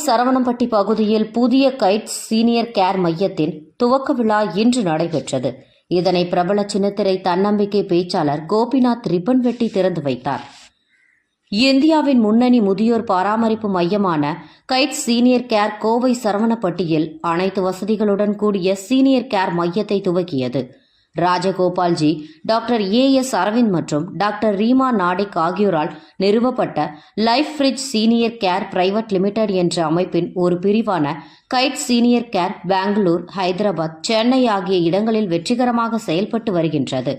சரவணம்பட்டி பகுதியில் புதிய guides senior care மையத்தின் துவக்க விழா இன்று நடைபெற்றது. இதனை பிரபல சின்னத்திரை தன்னம்பிக்கை பேச்சாளர் கோபிநாத் ரிப்பன் வெட்டி திறந்து வைத்தார். இந்தியாவின் முன்னணி முதியோர் பராமரிப்பு மையமான கைட்ஸ் சீனியர் கேர் கோவை சரவணப்பட்டியில் அனைத்து வசதிகளுடன் கூடிய சீனியர் கேர் மையத்தை துவக்கியது. ராஜகோபால்ஜி, டாக்டர் ஏஎஸ் அரவிந்த் மற்றும் டாக்டர் ரீமா நாடிக் ஆகியோரால் நிறுவப்பட்ட life fridge senior care private limited என்ற அமைப்பின் ஒரு பிரிவான kite senior care Bangalore, Hyderabad, Chennai ஆகிய இடங்களில் வெற்றிகரமாக செயல்பட்டு வருகின்றது.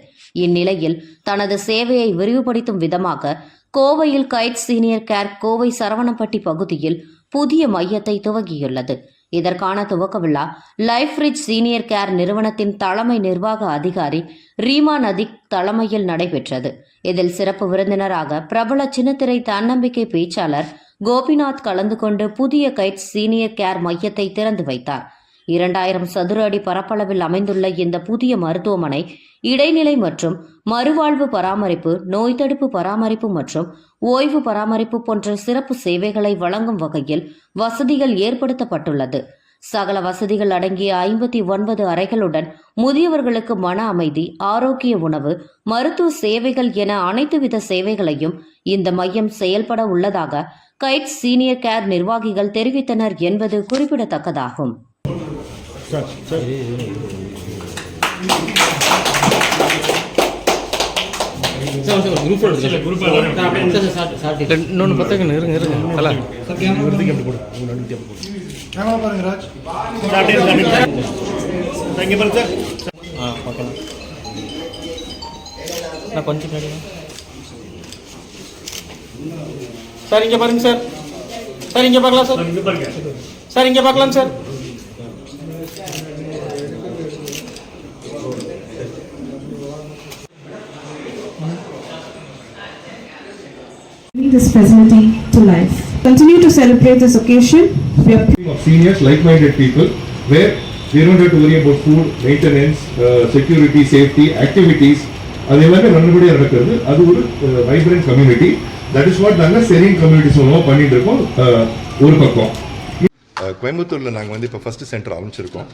இந்நிலையில் தனது சேவையை விரிவுபடுத்தும் விதமாக கோவையில் guide senior care Kovai Saravanampatti பகுதியில் புதிய மையத்தை துவங்கியுள்ளது. இதற்கான துவக்க விழா லைஃப் ஃப்ரிட்ஜ் சீனியர் கேர் நிறுவனத்தின் தலைமை நிர்வாக அதிகாரி ரீமா நாடிக் தலைமையில் நடைபெற்றது. இதில் சிறப்பு விருந்தினராக பிரபல சின்னத்திரை தன்னம்பிக்கை பேச்சாளர் கோபிநாத் கலந்து கொண்டு புதிய கைட் சீனியர் கேர் மையத்தை திறந்து வைத்தார். 2000 சதுர அடி பரப்பளவில் அமைந்துள்ள இந்த புதிய மருத்துவமனை இடைநிலை மற்றும் மறுவாழ்வு பராமரிப்பு, நோய் தடுப்பு பராமரிப்பு மற்றும் ஓய்வு பராமரிப்பு போன்ற சிறப்பு சேவைகளை வழங்கும் வகையில் வசதிகள் ஏற்படுத்தப்பட்டுள்ளது. சகல வசதிகள் அடங்கிய 59 அறைகளுடன் முதியவர்களுக்கு மன அமைதி, ஆரோக்கிய உணவு, மருத்துவ சேவைகள் என அனைத்து வித சேவைகளையும் இந்த மையம் செயல்பட உள்ளதாக கைட் சீனியர் கேர் நிர்வாகிகள் தெரிவித்தனர் என்பது குறிப்பிடத்தக்கதாகும். சார் இங்க பாருங்க சார். சார் இங்க பார்க்கலாம் சார். சார் இங்க பார்க்கலாம் sir. This facility to life. Continue to celebrate this occasion. We are of seniors, like-minded people, where we don't have to worry about food, maintenance, security, safety, activities. அது எல்லாமே நல்லபடியா நடக்கிறது. அது ஒரு vibrant community. That is what நாங்கள் serine communities மூலமாக பண்ணிட்டு இருக்கோம். ஒரு பக்கம் கோயம்புத்தூரில் நாங்கள் இப்போ ஃபஸ்ட்டு சென்டர் ஆரம்பிச்சிருக்கோம்.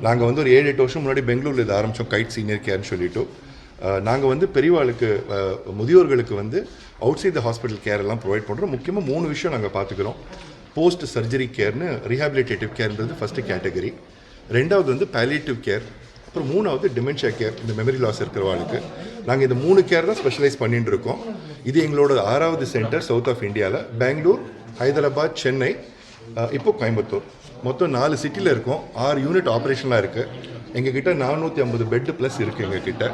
நாங்கள் ஒரு 7-8 வருஷம் முன்னாடி பெங்களூரில் இதை ஆரம்பித்தோம், கைட் சீனியர் கேர்னு சொல்லிட்டு. நாங்கள் பெரியவாளுக்கு, முதியோர்களுக்கு outside the hospital care எல்லாம் ப்ரொவைட் பண்ணுறோம். முக்கியமாக 3 விஷயம் நாங்கள் பார்த்துக்கிறோம். போஸ்ட் சர்ஜரி கேர்னு ரீஹாபிலிட்டேட்டிவ் கேர்ன்றது ஃபஸ்ட்டு கேட்டகரி. 2வது பாலியேட்டிவ் கேர். அப்புறம் 3வது டிமென்ஷியா கேர், இந்த மெமரி லாஸ் இருக்கிறவாளுக்கு. நாங்கள் இந்த 3 கேர் தான் ஸ்பெஷலைஸ் பண்ணிட்டு இருக்கோம். இது எங்களோட 6வது சென்டர் சவுத் ஆஃப் இந்தியாவில். பெங்களூர், ஹைதராபாத், சென்னை, இப்போ கோயம்புத்தூர். மொத்தம் 4 சிட்டியில் இருக்கோம். 6 யூனிட் ஆப்ரேஷனாக இருக்குது. எங்ககிட்ட 450 பெட்டு ப்ளஸ் இருக்குது எங்ககிட்ட.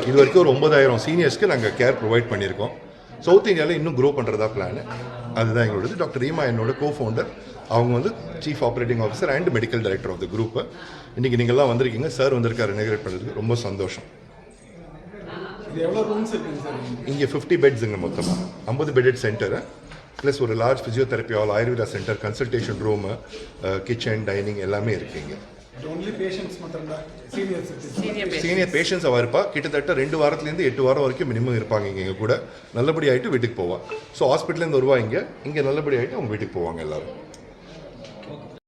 இது வரைக்கும் ஒரு 9000 சீனியர்ஸ்க்கு நாங்கள் கேர் ப்ரொவைட் பண்ணியிருக்கோம். சவுத் இந்தியாவில் இன்னும் க்ரோ பண்ணுறதா பிளான். அதுதான் எங்களோடது. டாக்டர் ரீமா என்னோட கோ-ஃபவுண்டர். அவங்க chief operating officer and medical director of the group. இன்றைக்கி நீங்கள்லாம் வந்திருக்கீங்க. சார் வந்திருக்காரு இனாகிரேட் பண்ணுறதுக்கு. ரொம்ப சந்தோஷம். இங்கே 50 பெட்ஸுங்க மொத்தமாக. 50 பெட்டட் சென்டரு ப்ளஸ் ஒரு large physiotherapy hall, Ayurveda centre, consultation room, kitchen, dining எல்லாமே இருக்குங்க. சீனியர் பேஷண்ட்ஸ் அவள் இருப்பா. கிட்டத்தட்ட 2 வாரத்துலேருந்து 8 வாரம் வரைக்கும் மினிமம் இருப்பாங்க இங்கே கூட. நல்லபடி ஆகிட்டு வீட்டுக்கு போவாள். ஸோ ஹாஸ்பிட்டலேருந்து வருவா இங்கே நல்லபடி ஆகிட்டு அவங்க வீட்டுக்கு போவாங்க எல்லோரும்.